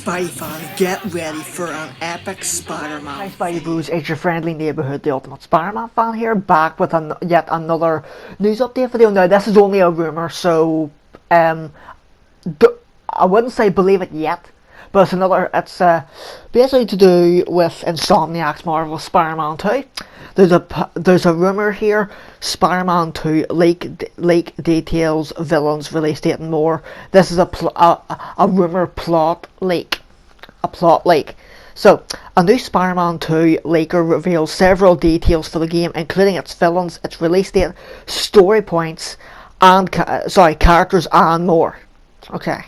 Spidey-Fan, get ready for an epic Spider-Man. Hi Spidey-Bros, it's your friendly neighbourhood, the ultimate Spider-Man fan here, back with yet another news update video. Now this is only a rumour, so I wouldn't say believe it yet, but it's basically to do with Insomniac'S Marvel Spider-Man 2. There's a rumour here, Spider-Man 2 leak details, villains, release date and more. This is a rumour plot leak. So, a new Spider-Man 2 leaker reveals several details for the game, including its villains, its release date, story points, and characters and more. Okay.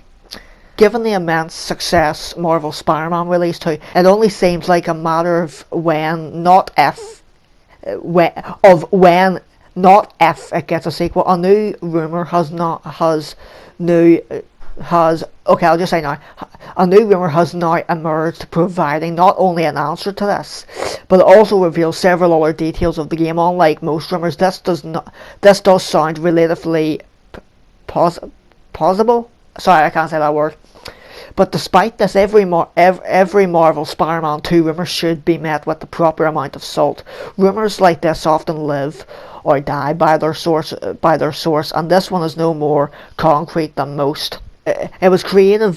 Given the immense success Marvel Spider-Man released to, it only seems like a matter of when, not if, not if it gets a sequel. A new rumour has now emerged, providing not only an answer to this, but it also reveals several other details of the game. Unlike most rumours, this does sound relatively plausible. Sorry, I can't say that word. But despite this, every Marvel Spider-Man 2 rumour should be met with the proper amount of salt. Rumours like this often live or die by their source, and this one is no more concrete than most. It was created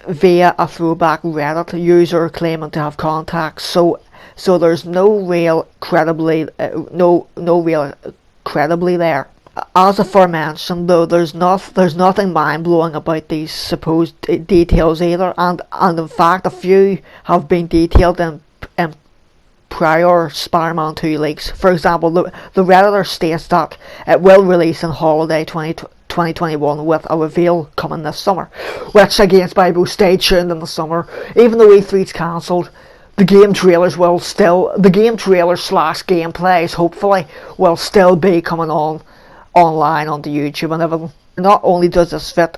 via a throwback Reddit user claiming to have contacts, so there's no real credibly there. As aforementioned, though, there's nothing mind-blowing about these supposed details either, and in fact a few have been detailed in prior Spider-Man 2 leaks. For example, the Redditor states that it will release in holiday 2021 with a reveal coming this summer, which again, Spideybro, stay tuned in the summer. Even though E3's cancelled, the game trailers slash gameplays hopefully will still be coming online onto YouTube and everything. Not only does this fit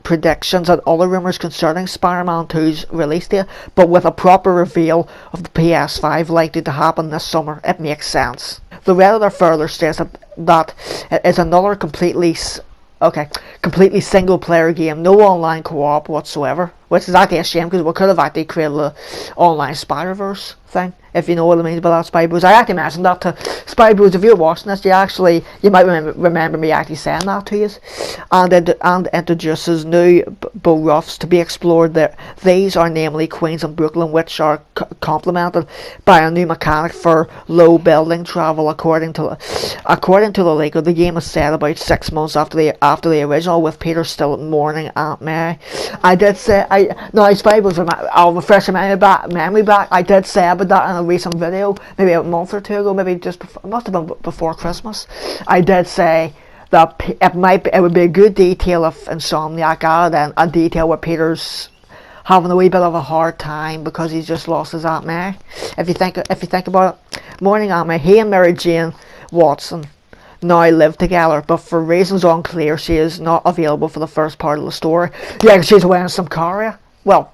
predictions and other rumours concerning Spider-Man 2's release date, but with a proper reveal of the PS5 likely to happen this summer, it makes sense. The Redditor further states that it is another completely single player game, no online co-op whatsoever, which is actually a shame because we could have actually created an online Spider-Verse thing, if you know what I mean by that, Spidey-Bros. I actually mentioned that to Spidey-Bros. If you're watching this, you might remember me actually saying that to you. And introduces new buffs to be explored there. These are namely Queens and Brooklyn, which are complemented by a new mechanic for low building travel. According to the leaker, the game is set about 6 months after the original, with Peter still mourning Aunt May. I'll refresh your memory back. I did say about that in a recent video, maybe a month or two ago, maybe just before, it must have been before Christmas. I did say that it would be a good detail if Insomniac added a detail where Peter's having a wee bit of a hard time because he's just lost his Aunt May. If you think about it, mourning Aunt May, he and Mary Jane Watson now live together, but for reasons unclear, she is not available for the first part of the story. Yeah, she's away in Sumcaria. Right.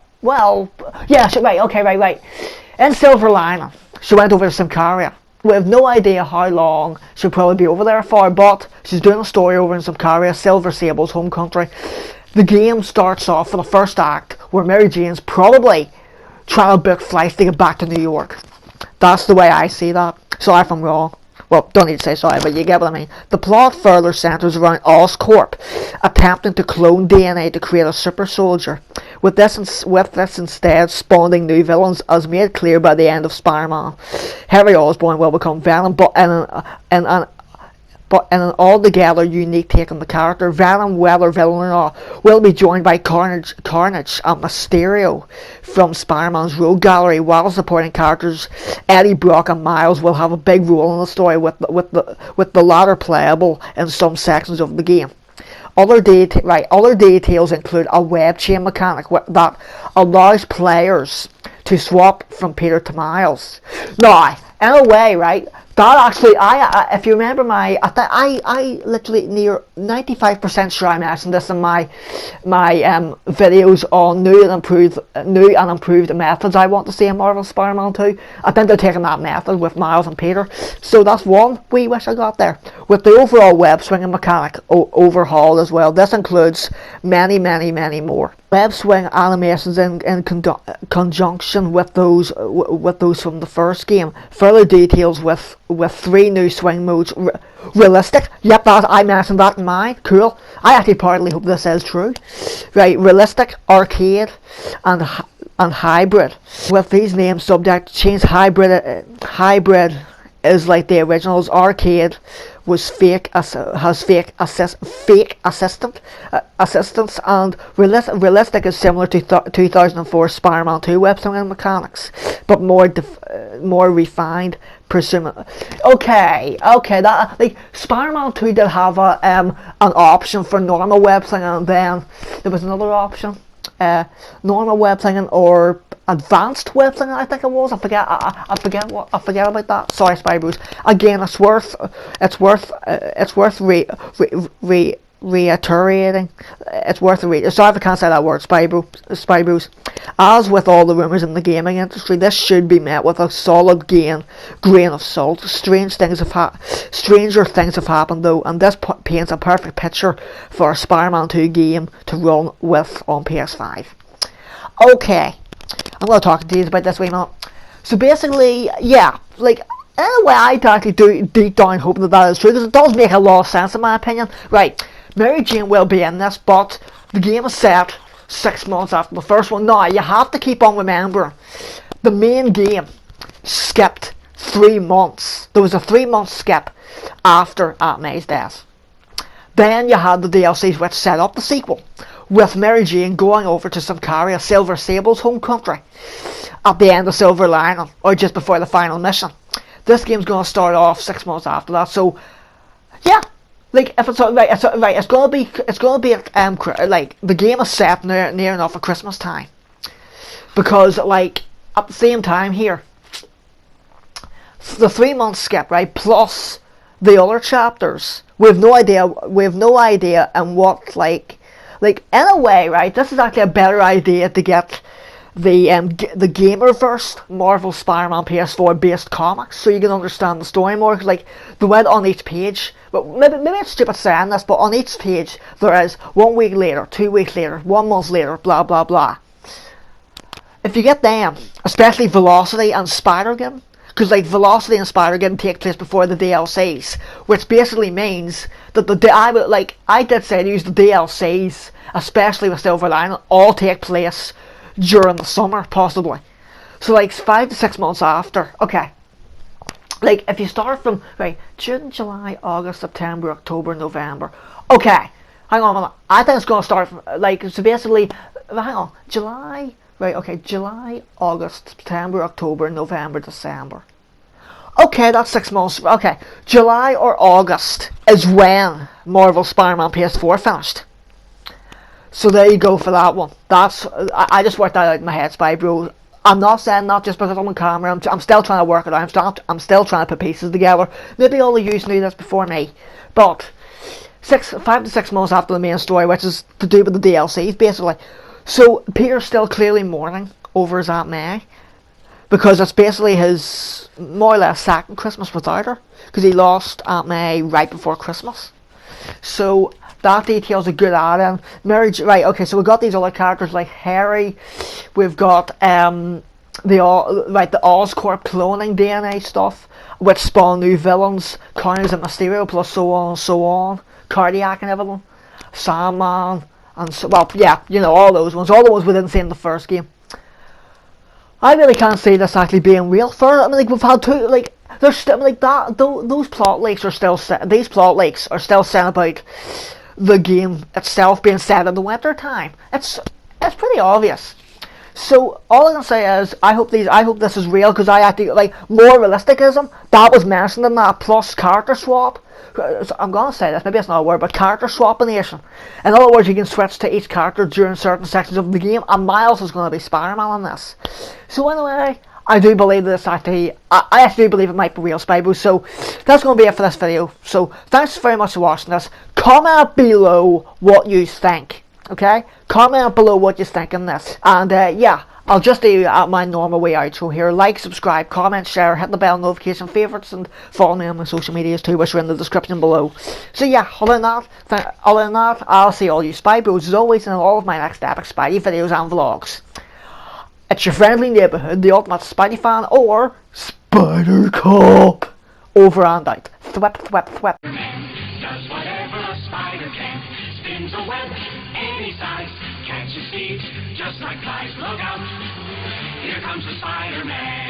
In Silver Lining, she went over to Sumcaria. We have no idea how long she'll probably be over there for, but she's doing a story over in Sumcaria, Silver Sable's home country. The game starts off for the first act where Mary Jane's probably trying to book flights to get back to New York. That's the way I see that. Sorry if I'm wrong. Well, don't need to say sorry, but you get what I mean. The plot further centres around Oscorp attempting to clone DNA to create a super soldier, with this instead spawning new villains, as made clear by the end of Spider-Man. Harry Osborn will become Venom, but in an altogether unique take on the character. Venom, whether villain or not, will be joined by Carnage and Mysterio from Spider-Man's Rogue Gallery, while supporting characters Eddie Brock and Miles will have a big role in the story, with the latter playable in some sections of the game. Other details include a web chain mechanic that allows players to swap from Peter to Miles. Now, in a way, right, that actually, if you remember I literally near 95% sure I mentioned this in my videos on new and improved methods I want to see in Marvel Spider-Man 2. I think they're taking that method with Miles and Peter, so that's one wee wish I got there. With the overall web swinging mechanic overhauled as well, this includes many more. web swing animations in conjunction with those from the first game. Further details with 3 new swing modes. Realistic, yep, I mentioned that in mine. Cool. I actually partly hope this is true. Right, realistic, arcade, and hybrid. With these names subject change, hybrid is like the originals. Arcade was fake assistance, and realistic is similar to 2004 Spider-Man 2 web swinging mechanics, but more refined, presumably. Okay, that like Spider-Man 2 did have an option for normal web swinging, and then there was another option, normal web swinging or advanced web swinging, I think it was. I forget about that. Sorry, Spidebros. Again, it's worth reiterating. It's worth sorry if I can't say that word, Spidebros. As with all the rumours in the gaming industry, this should be met with a solid grain of salt. Stranger things have happened though, and this paints a perfect picture for a Spider-Man 2 game to run with on PS5. Okay, I'm going to talk to you about this wee minute. So basically, yeah, like, in a way, I actually do deep down hoping that is true, because it does make a lot of sense in my opinion. Right, Mary Jane will be in this, but the game is set 6 months after the first one. Now, you have to keep on remembering, the main game skipped 3 months. There was a 3-month skip after Aunt May's death. Then you had the DLCs which set up the sequel, with Mary Jane going over to Symkaria, Silver Sable's home country, at the end of Silver Lining, or just before the final mission. This game's going to start off 6 months after that, so yeah, like if it's going to be like the game is set near enough at Christmas time, because like at the same time here, the 3-month skip, right, plus the other chapters, we have no idea, and what like in a way, right, this is actually a better idea to get the Gamerverse Marvel Spider-Man PS4 based comics, so you can understand the story more. Like the way on each page, but maybe it's stupid saying this, but on each page there is 1 week later, 2 weeks later, 1 month later, blah blah blah. If you get them, especially Velocity and Spider-Gwen, because like Velocity and Spider-Gwen take place before the DLCs, which basically means that I did say to use the DLCs, especially with Silver Lining, all take place during the summer, possibly. So like 5 to 6 months after. Okay, like if you start from right June, July, August, September, October, November. Okay, hang on a minute. I think it's going to start from like, so basically, hang on, July. Right, okay, July, August, September, October, November, December. Okay, that's 6 months. Okay, July or August is when Marvel Spider-Man PS4 finished. So there you go for that one. I just worked that out in my head, Spideybro. I'm not saying that just because I'm on camera. I'm still trying to work it out. I'm still trying to put pieces together. Maybe all of you knew this before me. But 5 to 6 months after the main story, which is to do with the DLCs, basically. So Peter's still clearly mourning over his Aunt May, because it's basically his more or less second Christmas without her, because he lost Aunt May right before Christmas. So that detail's a good add-in. Right, okay, so we've got these other characters like Harry, we've got the Oscorp cloning DNA stuff, which spawn new villains, Carnage and Mysterio, plus so on and so on, Cardiac and everything, Sandman, and so, well, yeah, you know, all the ones we didn't see in the first game. I really can't see this actually being real. I mean, like, we've had two, like, there's still, like, those plot leaks are still set, these plot leaks are still set about the game itself being set in the winter time. It's pretty obvious. So all I can say is I hope this is real, because I actually like more realisticism that was mentioned in that, plus character swap. So I'm gonna say this, maybe it's not a word, but character swapination. In other words, you can switch to each character during certain sections of the game, and Miles is going to be Spider-Man in this. So anyway, I do believe this actually, I actually believe it might be real, Spidey. So that's going to be it for this video. So thanks very much for watching this. Comment below what you think. Okay? Comment below what you think on this. And yeah, I'll just do my normal way outro here. Like, subscribe, comment, share, hit the bell notification, favourites, and follow me on my social medias too, which are in the description below. So yeah, other than that, I'll see all you Spidebros as always in all of my next epic Spidey videos and vlogs. It's your friendly neighbourhood, the ultimate Spidey fan, or Spider Cop. Over and out. Thwip, thwip, thwip. Does whatever a spider can. Spins a web any size. Catches thieves just like flies. Look out, here comes the Spider-Man.